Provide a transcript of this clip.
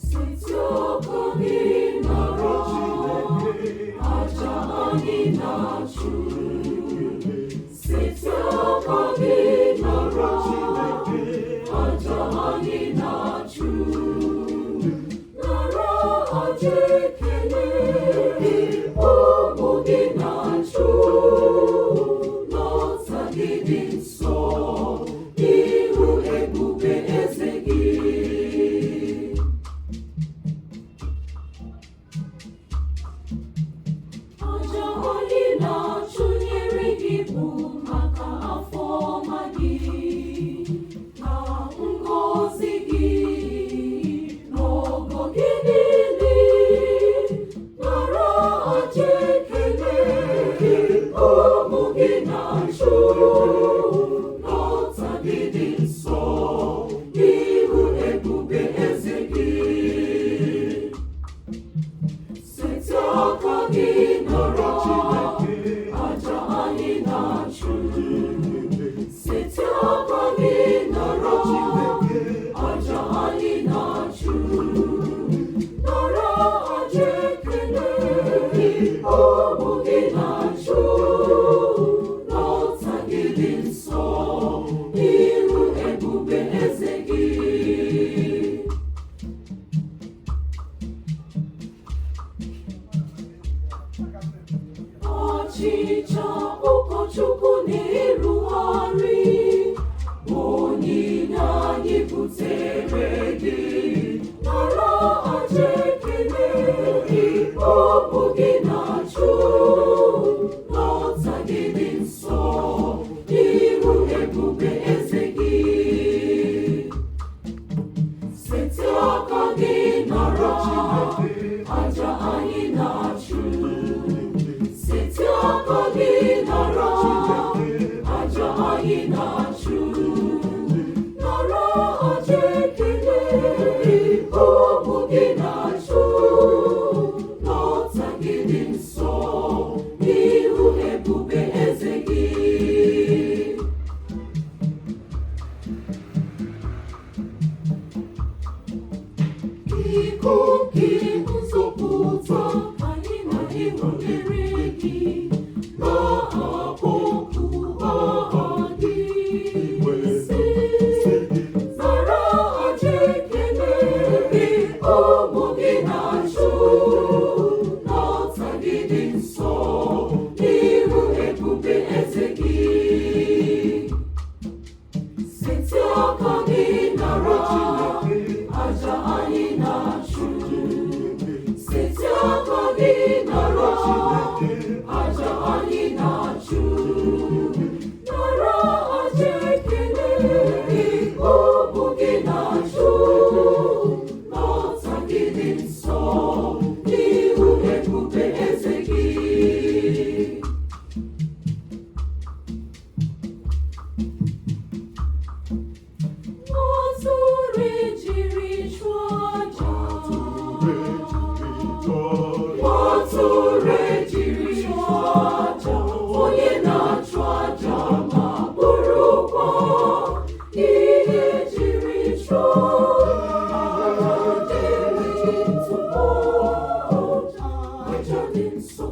Setia ka gị nara aja anyị na-achụ. Setia ka gị nara aja anyị na-achụ. Nara aja ekele ụmụ gị na-achụ. N'ọta gị dị nsọ ihu ebube eze gị. Aja anyị na-achụnyere gị bụ maka afọ ọma gị na ngọzi gị n'ọgọ gị niile. Nara aja ekele ụmụ gị na-achụ. N'ọta gị dị nsọ ihu ebube eze gị. Setia aka gị nara aja anyị na-achụ. Setia aka gị nara aja anyị na-achụ. Nara aja ekele ụmụ gị na-achụ. N'ọta gị dị nsọ ihu ebube eze gị. Ọchịcha ụkọchukwu na-erugharị onyinye anyị butere gị. Nara aja ekele ụmụ gị na-achụ. N'ọta gị dị nsọ ihu ebube eze gị. Setia aka gị nara aja anyị na-achụ. Setia aka gị nara aja anyị na-achụ. Nara aja ekele ụmụ gị na-achụ. N'ọta gị dị nsọ ihu ebube eze gị. Iko nke nzọpụta anyị na-ewere gị na-akpọku aha gị. Nara aja ekele ụmụ gị na-achụ. N'ọta gị dị nsọ ihu ebube eze gị. Setia aka gị nara aja anyị na-achụ. Setia aka gị nara aja anyị na-achụ. Nara aja ekele ụmụ gị na-achụ. N'ọta gị dị nsọ ihu ebube eze gị. Atụrụ ejiri chụọ aja. Atụrụ ejiri chụọ aja. Onye na-achụ aja ma bụrụkwa ihe ejiri chụọ aja. Aja dị ntụpọ aja dị nsọ.